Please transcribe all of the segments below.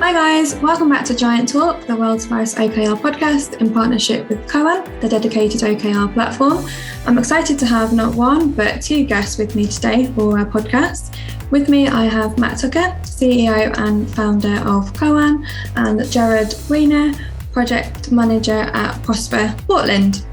Hi guys, welcome back to Giant Talk, the world's first OKR podcast in partnership with Koan, the dedicated OKR platform. I'm excited to have not one, but two guests with me today for our podcast. With me, I have Matt Tucker, CEO and founder of Koan, and Jared Wiener, project manager at Prosper Portland.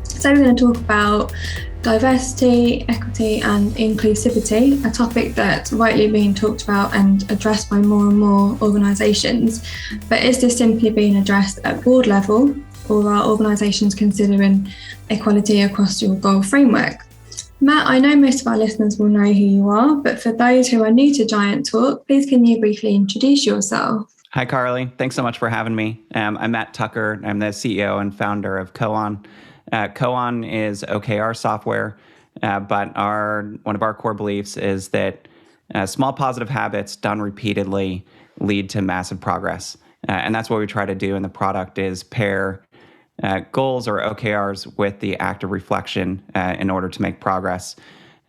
So we're going to talk about diversity, equity and inclusivity, a topic that's rightly being talked about and addressed by more and more organisations. But is this simply being addressed at board level, or are organisations considering equality across your goal framework? Matt, I know most of our listeners will know who you are, but for those who are new to Giant Talk, please can you briefly introduce yourself? Hi, Carly. Thanks so much for having me. I'm Matt Tucker. I'm the CEO and founder of Koan. Koan is OKR software, but one of our core beliefs is that small positive habits done repeatedly lead to massive progress. And that's what we try to do in the product is pair goals or OKRs with the act of reflection in order to make progress.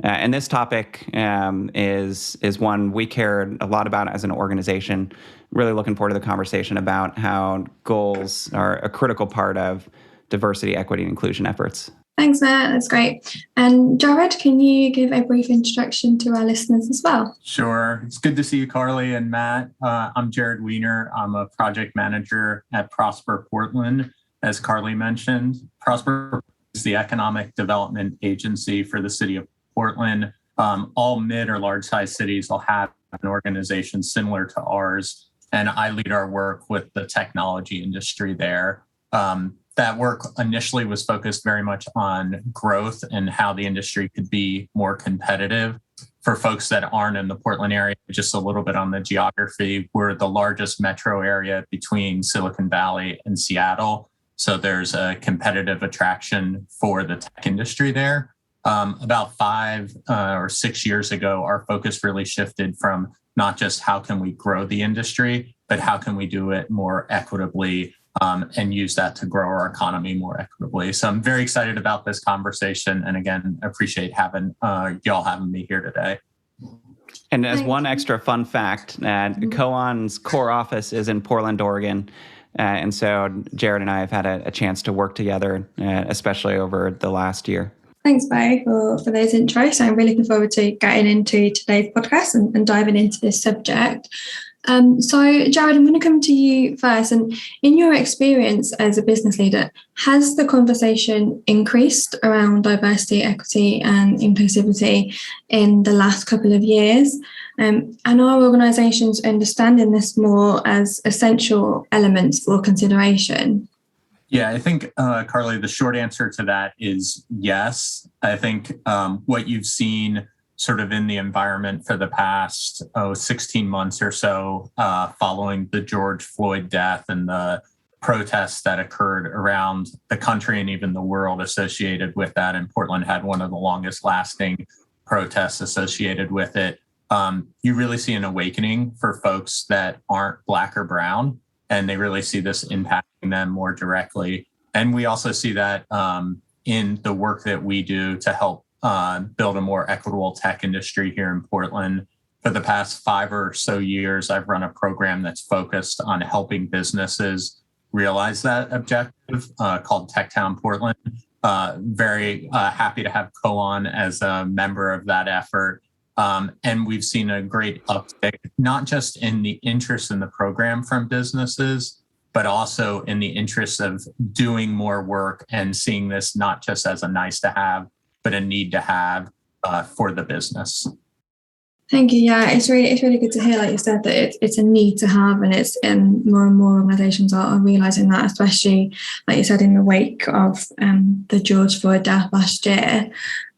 And this topic is one we care a lot about as an organization. Really looking forward to the conversation about how goals are a critical part of diversity, equity, and inclusion efforts. Thanks, Matt. That's great. And Jared, can you give a brief introduction to our listeners as well? Sure. It's good to see you, Carly and Matt. I'm Jared Wiener. I'm a project manager at Prosper Portland, as Carly mentioned. Prosper is the economic development agency for the city of Portland. All mid or large-sized cities will have an organization similar to ours, and I lead our work with the technology industry there. That work initially was focused very much on growth and how the industry could be more competitive. For folks that aren't in the Portland area, just a little bit on the geography, we're the largest metro area between Silicon Valley and Seattle. So there's a competitive attraction for the tech industry there. About 5 or 6 years ago, our focus really shifted from not just how can we grow the industry, but how can we do it more equitably and use that to grow our economy more equitably. So I'm very excited about this conversation. And again, appreciate having y'all having me here today. And as one extra fun fact, Koan's core office is in Portland, Oregon. And so Jared and I have had a chance to work together, especially over the last year. Thanks, Bo, for those intros. I'm really looking forward to getting into today's podcast and diving into this subject. So, Jared, I'm going to come to you first. And in your experience as a business leader, has the conversation increased around diversity, equity, and inclusivity in the last couple of years? And are organisations understanding this more as essential elements for consideration? Yeah, I think, Carly, the short answer to that is yes. I think what you've seen sort of in the environment for the past 16 months or so following the George Floyd death and the protests that occurred around the country and even the world associated with that. And Portland had one of the longest lasting protests associated with it. You really see an awakening for folks that aren't Black or brown, and they really see this impacting them more directly. And we also see that in the work that we do to help build a more equitable tech industry here in Portland. For the past 5 or so years, I've run a program that's focused on helping businesses realize that objective called TechTown Portland. Very happy to have Koan as a member of that effort. And we've seen a great uptick, not just in the interest in the program from businesses, but also in the interest of doing more work and seeing this not just as a nice to have, but a need to have for the business. Thank you. Yeah, it's really good to hear, like you said, that it's a need to have, and more and more organisations are realising that, especially, like you said, in the wake of the George Floyd death last year.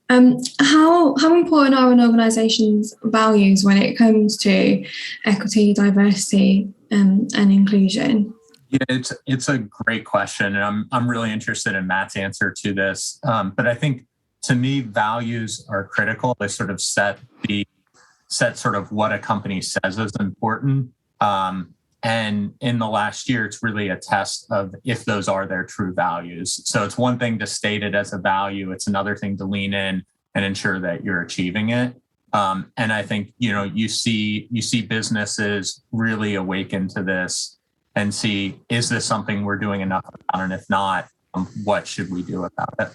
How important are an organisation's values when it comes to equity, diversity, and inclusion? Yeah, it's a great question, and I'm really interested in Matt's answer to this. But I think, to me, values are critical. They sort of set sort of what a company says is important. And in the last year, it's really a test of if those are their true values. So it's one thing to state it as a value. It's another thing to lean in and ensure that you're achieving it. And I think, you see businesses really awaken to this and see, is this something we're doing enough about? And if not, what should we do about it?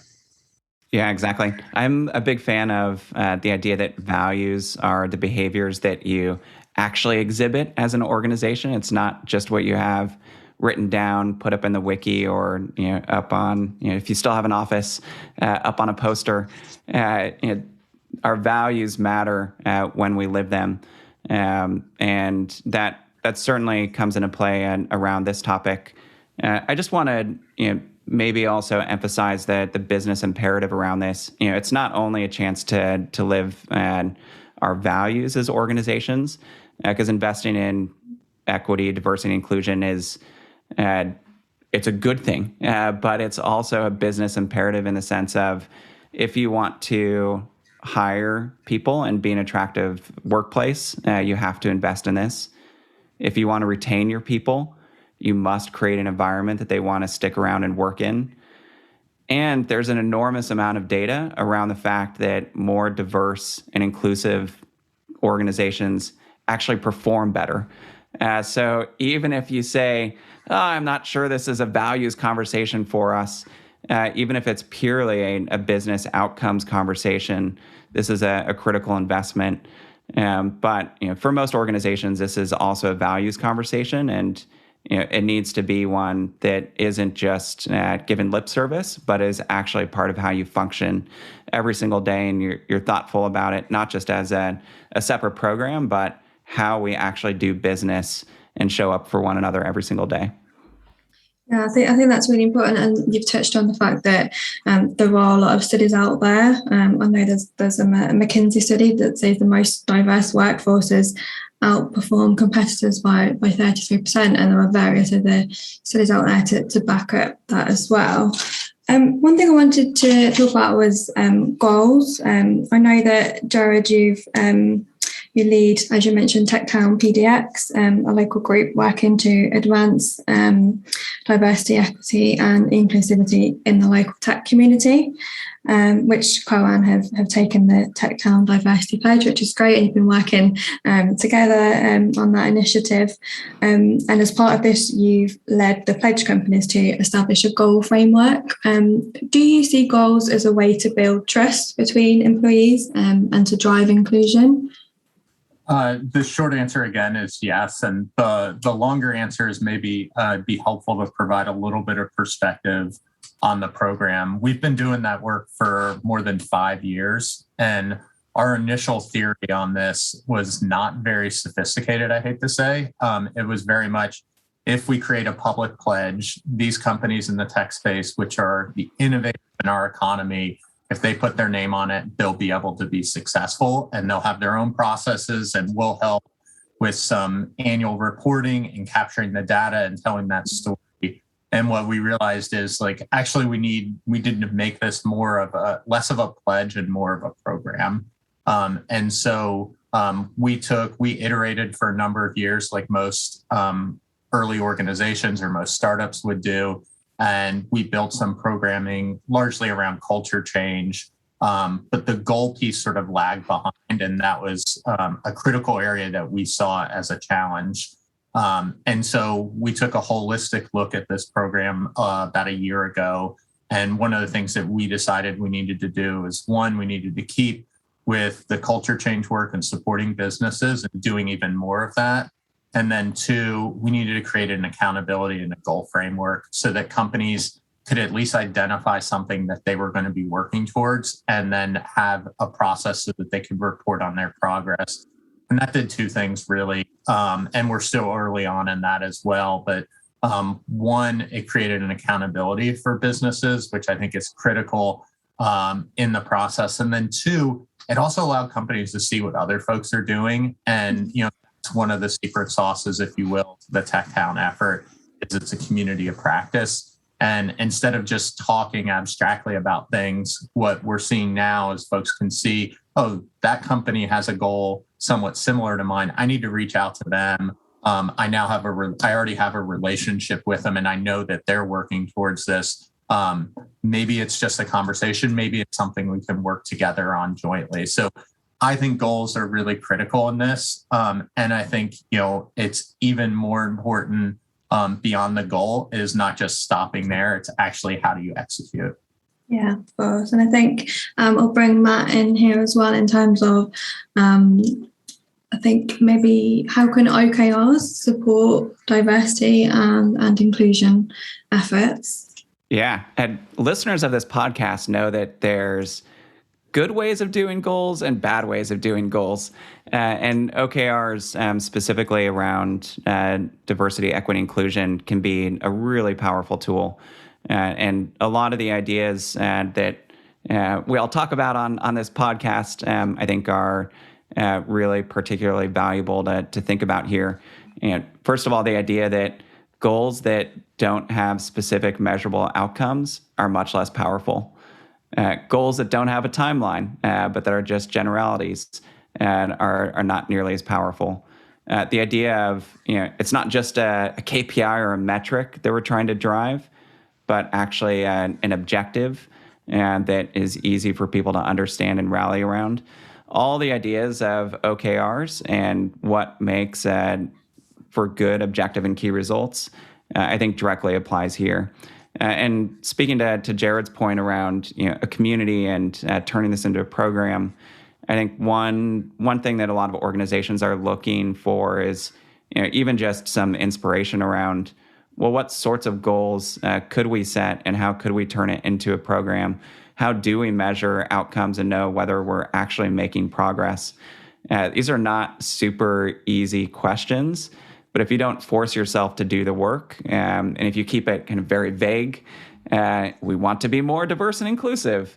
Yeah, exactly. I'm a big fan of the idea that values are the behaviors that you actually exhibit as an organization. It's not just what you have written down, put up in the wiki, or up on, if you still have an office, up on a poster. Our values matter when we live them, and that certainly comes into play around this topic. I just want to maybe also emphasize that the business imperative around this. It's not only a chance to live our values as organizations, because investing in equity, diversity, and inclusion is it's a good thing, but it's also a business imperative in the sense of, if you want to hire people and be an attractive workplace, you have to invest in this. If you want to retain your people, you must create an environment that they want to stick around and work in. And there's an enormous amount of data around the fact that more diverse and inclusive organizations actually perform better. So even if you say, I'm not sure this is a values conversation for us, even if it's purely a business outcomes conversation, this is a critical investment. But for most organizations, this is also a values conversation, and it needs to be one that isn't just given lip service, but is actually part of how you function every single day, and you're thoughtful about it, not just as a separate program, but how we actually do business and show up for one another every single day. Yeah, I think that's really important, and you've touched on the fact that there are a lot of studies out there. I know there's a McKinsey study that says the most diverse workforces outperform competitors by 33%, and there are various other studies out there to back up that as well. One thing I wanted to talk about was goals. I know that, Jared, you lead, as you mentioned, TechTown PDX, a local group working to advance diversity, equity, and inclusivity in the local tech community, which Koan have taken the TechTown Diversity Pledge, which is great. And you've been working together on that initiative. And as part of this, you've led the pledge companies to establish a goal framework. Do you see goals as a way to build trust between employees and to drive inclusion? The short answer again is yes, and the longer answer is maybe be helpful to provide a little bit of perspective on the program. We've been doing that work for more than 5 years, and our initial theory on this was not very sophisticated, I hate to say. It was very much, if we create a public pledge, these companies in the tech space, which are the innovators in our economy, if they put their name on it, they'll be able to be successful, and they'll have their own processes, and we'll help with some annual reporting and capturing the data and telling that story. And what we realized is, actually we need to make this less of a pledge and more of a program. And so we iterated for a number of years, like most early organizations or most startups would do. And we built some programming largely around culture change. But the goal piece sort of lagged behind, and that was a critical area that we saw as a challenge. And so we took a holistic look at this program about a year ago. And one of the things that we decided we needed to do is, one, we needed to keep with the culture change work and supporting businesses and doing even more of that. And then two, we needed to create an accountability and a goal framework so that companies could at least identify something that they were going to be working towards, and then have a process so that they could report on their progress. And that did two things really. And we're still early on in that as well. But one, it created an accountability for businesses, which I think is critical in the process. And then two, it also allowed companies to see what other folks are doing. And, it's one of the secret sauces, if you will, the TechTown effort, is it's a community of practice. And instead of just talking abstractly about things, what we're seeing now is folks can see, oh, that company has a goal somewhat similar to mine. I need to reach out to them. I already have a relationship with them, and I know that they're working towards this. Maybe it's just a conversation. Maybe it's something we can work together on jointly. So I think goals are really critical in this. And I think, it's even more important beyond the goal is not just stopping there. It's actually how do you execute? Yeah, of course. And I think I'll bring Matt in here as well in terms of, I think maybe how can OKRs support diversity and inclusion efforts? Yeah. And listeners of this podcast know that there's good ways of doing goals and bad ways of doing goals. And OKRs, specifically around diversity, equity, inclusion, can be a really powerful tool. And a lot of the ideas that we all talk about on this podcast, I think are really particularly valuable to think about here. And first of all, the idea that goals that don't have specific measurable outcomes are much less powerful. Goals that don't have a timeline, but that are just generalities and are not nearly as powerful. The idea of, it's not just a KPI or a metric that we're trying to drive, but actually an objective that is easy for people to understand and rally around. All the ideas of OKRs and what makes for good objective and key results, I think directly applies here. And speaking to Jared's point around a community and turning this into a program, I think one thing that a lot of organizations are looking for is even just some inspiration around, well, what sorts of goals could we set and how could we turn it into a program? How do we measure outcomes and know whether we're actually making progress? These are not super easy questions. But if you don't force yourself to do the work, and if you keep it kind of very vague, we want to be more diverse and inclusive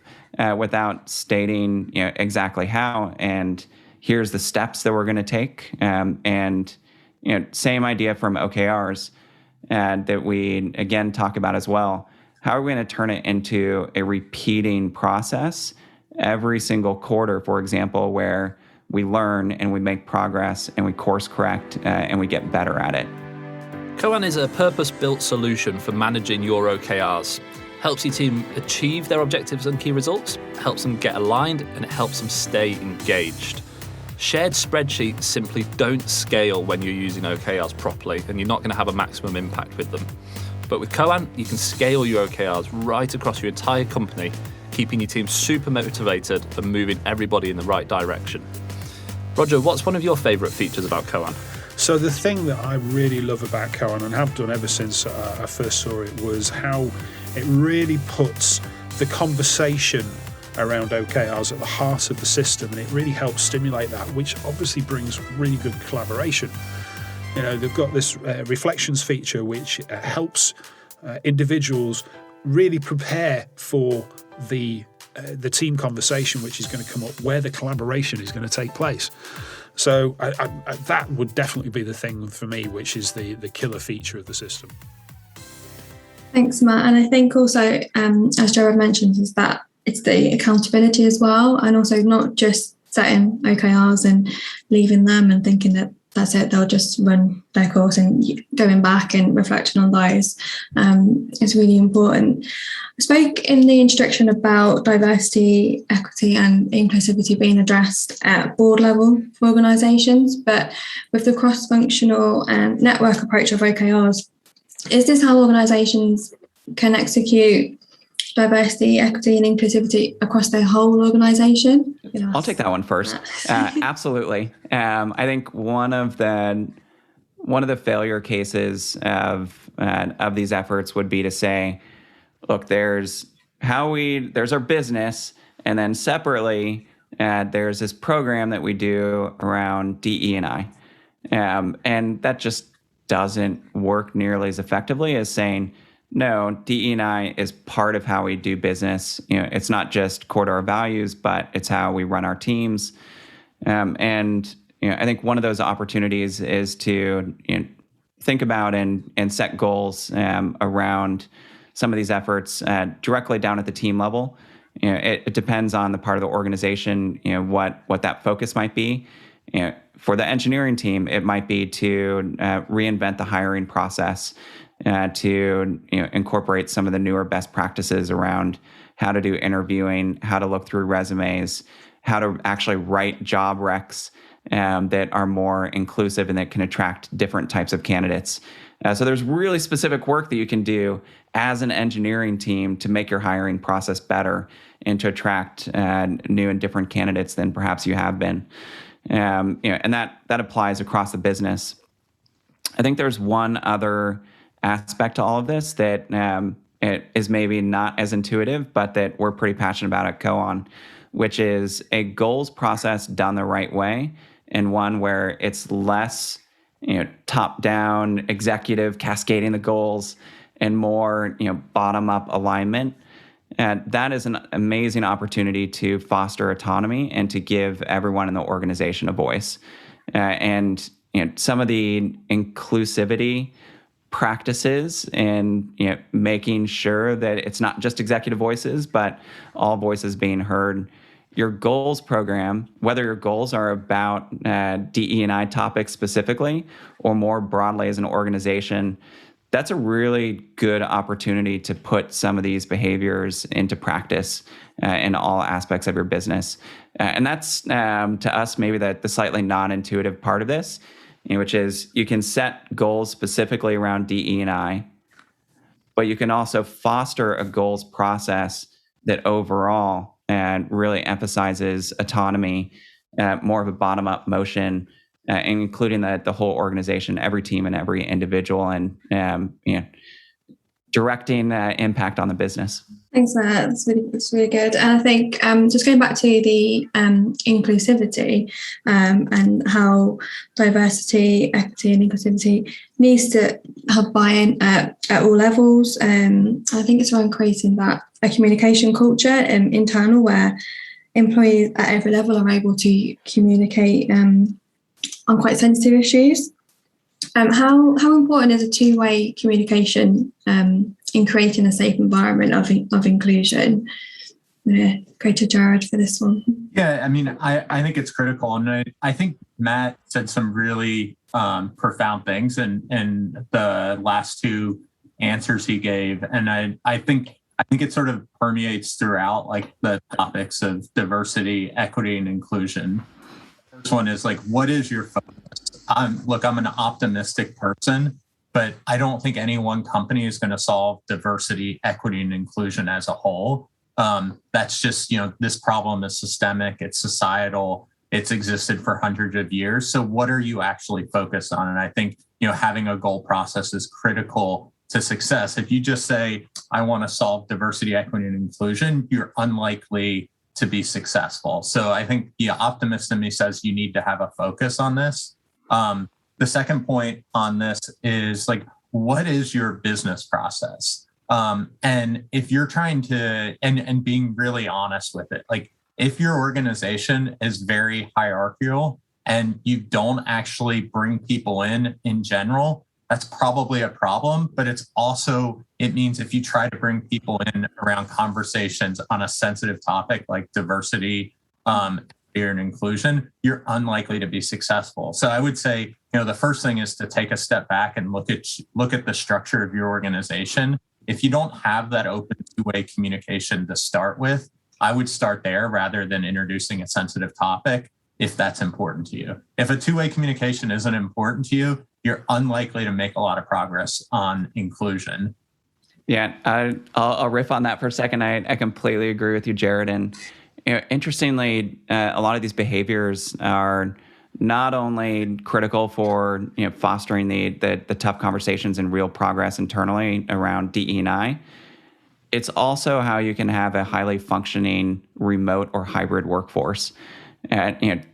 without stating exactly how, and here's the steps that we're going to take. And same idea from OKRs that we, again, talk about as well. How are we going to turn it into a repeating process every single quarter, for example, where we learn and we make progress and we course correct and we get better at it. Koan is a purpose-built solution for managing your OKRs. Helps your team achieve their objectives and key results, helps them get aligned, and it helps them stay engaged. Shared spreadsheets simply don't scale when you're using OKRs properly, and you're not going to have a maximum impact with them. But with Koan, you can scale your OKRs right across your entire company, keeping your team super motivated and moving everybody in the right direction. Roger, what's one of your favourite features about Koan? So the thing that I really love about Koan, and have done ever since I first saw it, was how it really puts the conversation around OKRs at the heart of the system, and it really helps stimulate that, which obviously brings really good collaboration. They've got this reflections feature which helps individuals really prepare for the team conversation which is going to come up, where the collaboration is going to take place. So that would definitely be the thing for me, which is the killer feature of the system. Thanks, Matt. And I think also, as Jared mentioned, is that it's the accountability as well, and also not just setting OKRs and leaving them and thinking that that's it, they'll just run their course, and going back and reflecting on those is really important. I spoke in the introduction about diversity, equity and inclusivity being addressed at board level for organisations, but with the cross-functional and network approach of OKRs, is this how organisations can execute diversity, equity and inclusivity across their whole organisation? I'll take that one first. Absolutely. I think one of the failure cases of these efforts would be to say, look, there's our business, and then separately there's this program that we do around DE&I, and that just doesn't work nearly as effectively as saying, no, DE&I is part of how we do business. It's not just core to our values, but it's how we run our teams. And I think one of those opportunities is to think about and set goals around some of these efforts directly down at the team level. It depends on the part of the organization, what that focus might be. For the engineering team, it might be to reinvent the hiring process, to incorporate some of the newer best practices around how to do interviewing, how to look through resumes, how to actually write job recs that are more inclusive and that can attract different types of candidates. So there's really specific work that you can do as an engineering team to make your hiring process better and to attract new and different candidates than perhaps you have been. And that applies across the business. I think there's one other aspect to all of this that it is maybe not as intuitive, but that we're pretty passionate about at Koan, which is a goals process done the right way, and one where it's less top-down executive cascading the goals and more bottom-up alignment. And that is an amazing opportunity to foster autonomy and to give everyone in the organization a voice. And some of the inclusivity practices and making sure that it's not just executive voices, but all voices being heard. Your goals program, whether your goals are about DE&I topics specifically or more broadly as an organization, that's a really good opportunity to put some of these behaviors into practice in all aspects of your business. And that's, to us, maybe the slightly non-intuitive part of this, which is you can set goals specifically around DE&I, but you can also foster a goals process that overall really emphasizes autonomy, more of a bottom-up motion, including the whole organization, every team and every individual, and directing impact on the business. Thanks, Matt. That's really good. And I think just going back to the inclusivity and how diversity, equity, and inclusivity needs to have buy-in at all levels. I think it's around creating a communication culture internal where employees at every level are able to communicate on quite sensitive issues. How important is a two-way communication in creating a safe environment of inclusion? Go to Jared for this one. Yeah, I mean, I think it's critical. And I think Matt said some really profound things in the last two answers he gave. And I think it sort of permeates throughout like the topics of diversity, equity, and inclusion. The first one is like, what is your focus? I'm an optimistic person, but I don't think any one company is going to solve diversity, equity, and inclusion as a whole. That's just, this problem is systemic, it's societal, it's existed for hundreds of years. So what are you actually focused on? And I think, having a goal process is critical to success. If you just say, I want to solve diversity, equity, and inclusion, you're unlikely to be successful. So I think the optimist in me says you need to have a focus on this. The second point on this is like, what is your business process? And if you're trying to, and being really honest with it, like if your organization is very hierarchical and you don't actually bring people in general, that's probably a problem, but it means if you try to bring people in around conversations on a sensitive topic like diversity, and inclusion, you're unlikely to be successful. So I would say, the first thing is to take a step back and look at the structure of your organization. If you don't have that open two-way communication to start with, I would start there rather than introducing a sensitive topic if that's important to you. If a two-way communication isn't important to you, you're unlikely to make a lot of progress on inclusion. Yeah, I'll riff on that for a second. I completely agree with you, Jared. And interestingly, a lot of these behaviors are not only critical for fostering the tough conversations and real progress internally around DE&I. It's also how you can have a highly functioning remote or hybrid workforce.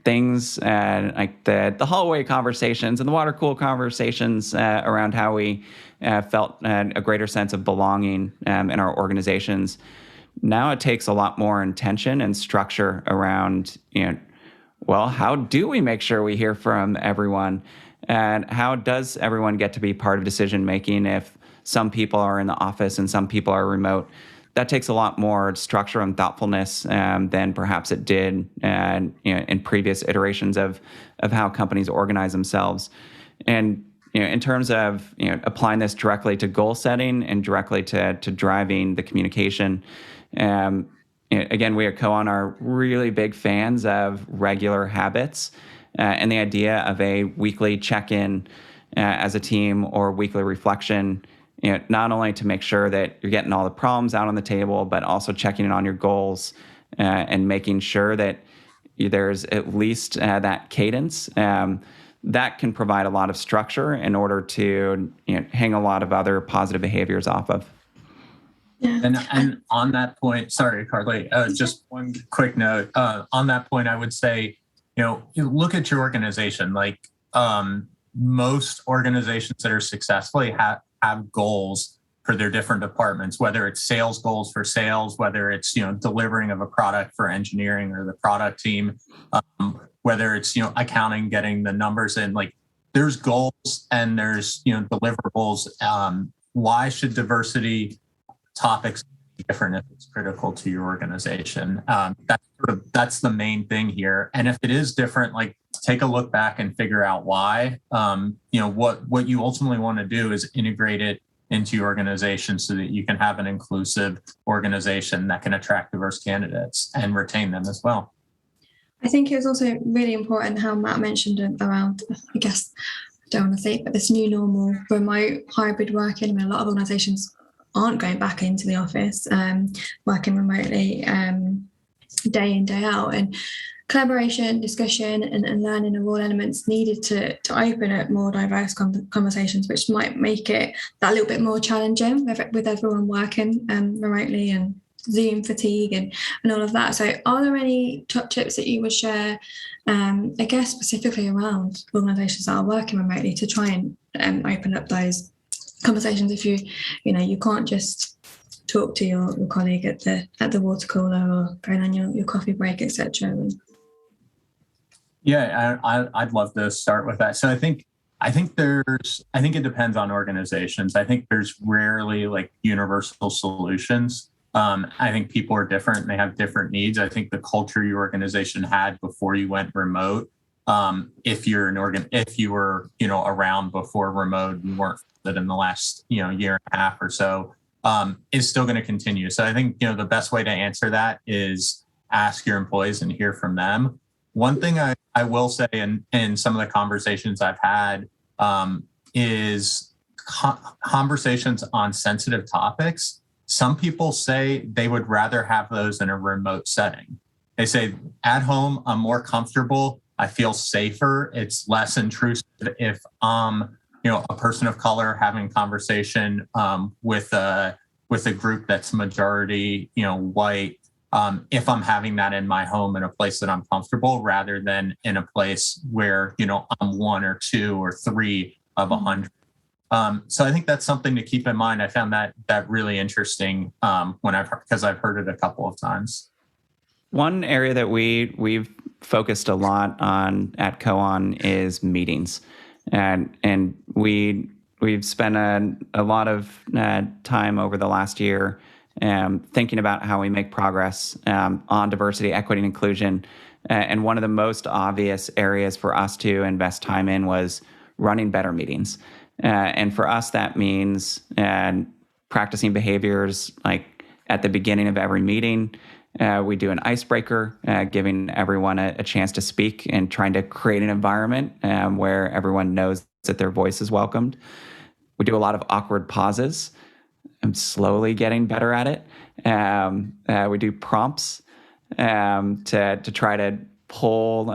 Things like the hallway conversations and the water cooler conversations around how we felt a greater sense of belonging in our organizations. Now it takes a lot more intention and structure around, how do we make sure we hear from everyone? And how does everyone get to be part of decision making if some people are in the office and some people are remote? That takes a lot more structure and thoughtfulness than perhaps it did in previous iterations of how companies organize themselves. And in terms of applying this directly to goal setting and directly to driving the communication, again, we at Koan are really big fans of regular habits, and the idea of a weekly check-in as a team or weekly reflection, not only to make sure that you're getting all the problems out on the table, but also checking in on your goals and making sure that there's at least that cadence. That can provide a lot of structure in order to hang a lot of other positive behaviors off of. Yeah. And on that point, sorry, Carly, just one quick note. On that point, I would say, look at your organization. Like most organizations that are successfully have goals for their different departments, whether it's sales goals for sales, whether it's, delivering of a product for engineering or the product team, whether it's, accounting, getting the numbers in. Like there's goals and there's, deliverables. Why should diversity topics be different if it's critical to your organization? That's the main thing here. And if it is different, like take a look back and figure out why. What you ultimately want to do is integrate it into your organization so that you can have an inclusive organization that can attract diverse candidates and retain them as well. I think it was also really important how Matt mentioned around, I guess, I don't want to say it, but this new normal remote hybrid working. I mean, a lot of organizations aren't going back into the office, working remotely day in, day out. And collaboration, discussion, and learning of all elements needed to open up more diverse conversations, which might make it that little bit more challenging with everyone working remotely and Zoom fatigue and all of that. So are there any top tips that you would share, I guess specifically around organizations that are working remotely to try and open up those conversations if you can't just talk to your colleague at the water cooler or going on your coffee break, etc. Yeah, I'd love to start with that. So I think it depends on organizations. I think there's rarely like universal solutions. I think people are different and they have different needs. I think the culture your organization had before you went remote, if you were around before remote and weren't in the last year and a half or so, is still going to continue. So I think the best way to answer that is ask your employees and hear from them. One thing I will say in some of the conversations I've had is conversations on sensitive topics. Some people say they would rather have those in a remote setting. They say at home, I'm more comfortable. I feel safer. It's less intrusive if a person of color having conversation with a group that's majority white. If I'm having that in my home in a place that I'm comfortable, rather than in a place where I'm one or two or three of 100. So I think that's something to keep in mind. I found that really interesting because I've heard it a couple of times. One area that we've focused a lot on at Koan is meetings, and we've spent a lot of time over the last year thinking about how we make progress on diversity, equity, and inclusion. And one of the most obvious areas for us to invest time in was running better meetings. And for us, that means practicing behaviors like at the beginning of every meeting. We do an icebreaker, giving everyone a chance to speak and trying to create an environment where everyone knows that their voice is welcomed. We do a lot of awkward pauses. I'm slowly getting better at it. We do prompts to try to pull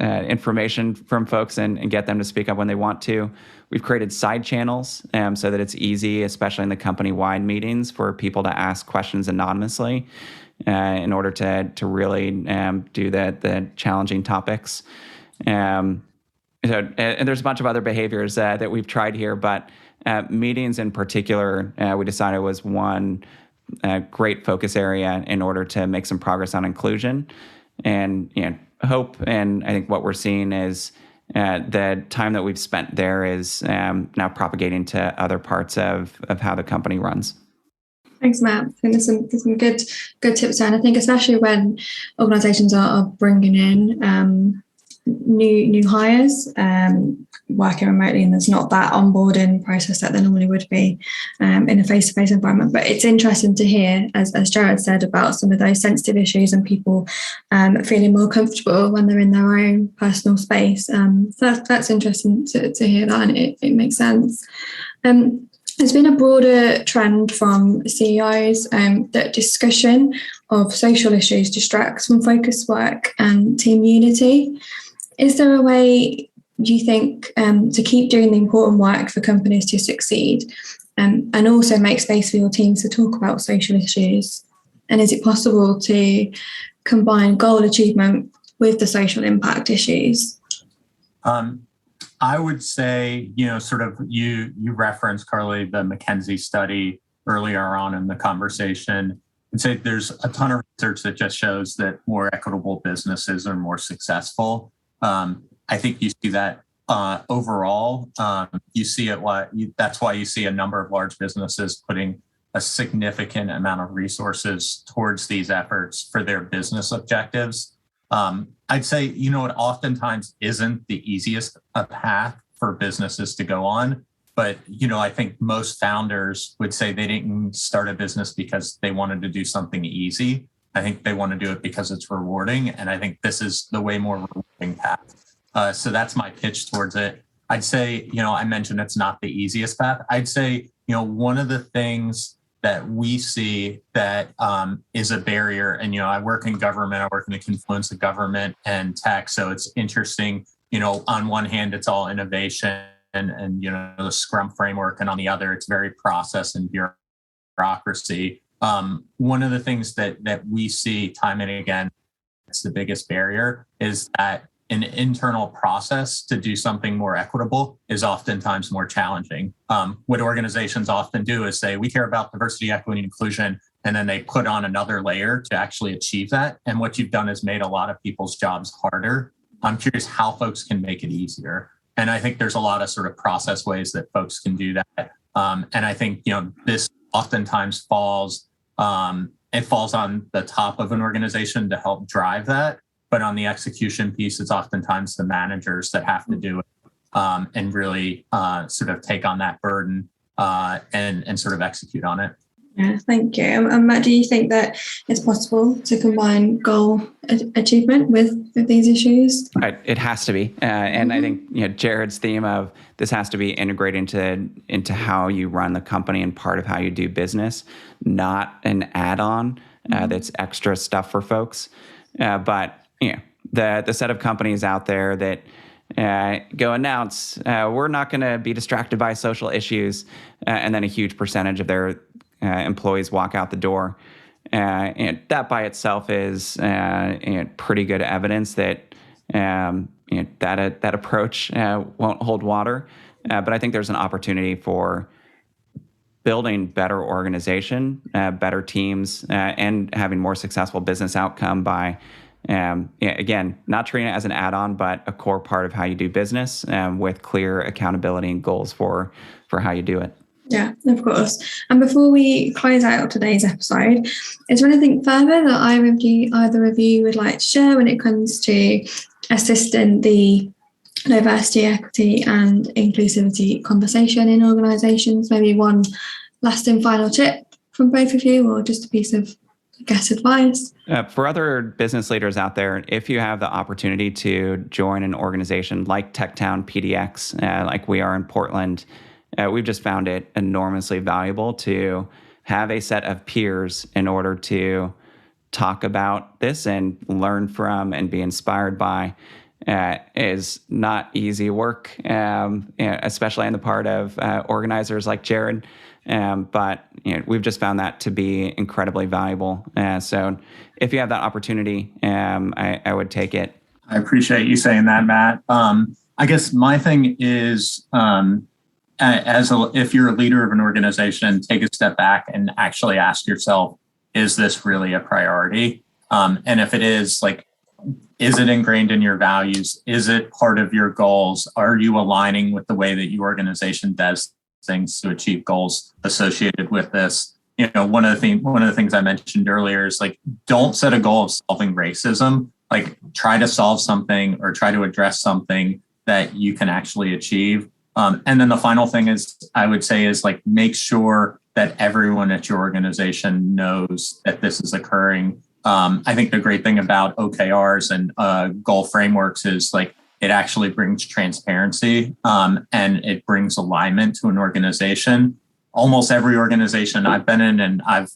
information from folks and get them to speak up when they want to. We've created side channels so that it's easy, especially in the company-wide meetings, for people to ask questions anonymously in order to really do the challenging topics. And there's a bunch of other behaviors that we've tried here, but meetings in particular, we decided was one great focus area in order to make some progress on inclusion. And hope, and I think what we're seeing is the time that we've spent there is now propagating to other parts of how the company runs. Thanks, Matt. I think there's some good tips there. And I think especially when organisations are bringing in new hires working remotely, and there's not that onboarding process that there normally would be in a face-to-face environment. But it's interesting to hear, as Jared said, about some of those sensitive issues and people feeling more comfortable when they're in their own personal space. So that's interesting to hear that, and it makes sense. There's been a broader trend from CEOs that discussion of social issues distracts from focused work and team unity. Is there a way, do you think, to keep doing the important work for companies to succeed and also make space for your teams to talk about social issues? And is it possible to combine goal achievement with the social impact issues? I would say, sort of you referenced, Carly, the McKinsey study earlier on in the conversation. I'd say there's a ton of research that just shows that more equitable businesses are more successful. I think you see that overall. You see it. That's why you see a number of large businesses putting a significant amount of resources towards these efforts for their business objectives. I'd say, it oftentimes isn't the easiest path for businesses to go on. But, I think most founders would say they didn't start a business because they wanted to do something easy. I think they want to do it because it's rewarding. And I think this is the way more rewarding path. So that's my pitch towards it. I'd say, I mentioned it's not the easiest path. I'd say, one of the things that we see that is a barrier, and, I work in government, I work in the confluence of government and tech. So it's interesting, on one hand, it's all innovation and the Scrum framework. And on the other, it's very process and bureaucracy. One of the things that we see time and again, it's the biggest barrier, is that an internal process to do something more equitable is oftentimes more challenging. What organizations often do is say, we care about diversity, equity, and inclusion, and then they put on another layer to actually achieve that. And what you've done is made a lot of people's jobs harder. I'm curious how folks can make it easier. And I think there's a lot of sort of process ways that folks can do that. And I think, this oftentimes falls on the top of an organization to help drive that. But on the execution piece, it's oftentimes the managers that have to do it and really sort of take on that burden and sort of execute on it. Yeah, thank you. And Matt, do you think that it's possible to combine goal achievement with these issues? It has to be. And I think Jared's theme of this has to be integrated into how you run the company and part of how you do business, not an add-on that's extra stuff for folks. But the set of companies out there that go announce, we're not going to be distracted by social issues, and then a huge percentage of their employees walk out the door. And that by itself is pretty good evidence that that approach won't hold water. But I think there's an opportunity for building better organization, better teams, and having more successful business outcome by again, not treating it as an add-on, but a core part of how you do business with clear accountability and goals for how you do it. Yeah, of course. And before we close out today's episode, is there anything further that either of you would like to share when it comes to assisting the diversity, equity, and inclusivity conversation in organisations? Maybe one lasting final tip from both of you, or just a piece of advice? For other business leaders out there, if you have the opportunity to join an organization like TechTown PDX, like we are in Portland, we've just found it enormously valuable to have a set of peers in order to talk about this and learn from and be inspired by. Is not easy work, especially on the part of organizers like Jared. But we've just found that to be incredibly valuable. So if you have that opportunity, I would take it. I appreciate you saying that, Matt. I guess my thing is, if you're a leader of an organization, take a step back and actually ask yourself, is this really a priority? And if it is, is it ingrained in your values? Is it part of your goals? Are you aligning with the way that your organization does things to achieve goals associated with this? One of the things I mentioned earlier is don't set a goal of solving racism like try to solve something or try to address something that you can actually achieve. And then the final thing is, I would say, is like make sure that everyone at your organization knows that this is occurring. I think the great thing about OKRs and goal frameworks is like it actually brings transparency and it brings alignment to an organization. Almost every organization I've been in and I've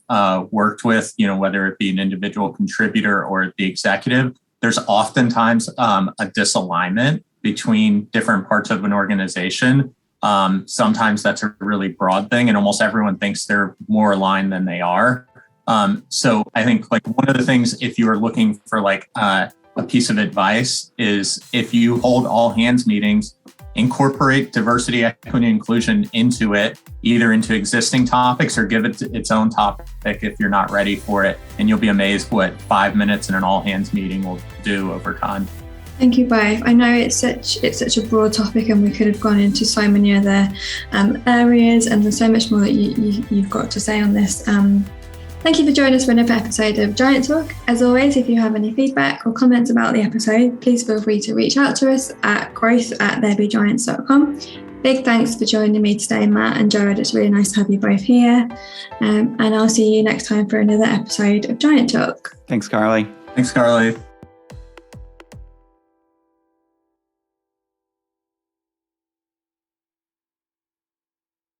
worked with, whether it be an individual contributor or the executive, there's oftentimes a disalignment between different parts of an organization. Sometimes that's a really broad thing, and almost everyone thinks they're more aligned than they are. So I think like one of the things, if you are looking for like a piece of advice, is if you hold all hands meetings, incorporate diversity, equity, inclusion into it, either into existing topics or give it its own topic if you're not ready for it. And you'll be amazed what 5 minutes in an all hands meeting will do over time. Thank you both. I know it's such a broad topic, and we could have gone into so many other areas, and there's so much more that you've got to say on this. Thank you for joining us for another episode of Giant Talk. As always, if you have any feedback or comments about the episode, please feel free to reach out to us at growth@therebegiants.com. Big thanks for joining me today, Matt and Jared. It's really nice to have you both here. And I'll see you next time for another episode of Giant Talk. Thanks, Carly. Thanks, Carly.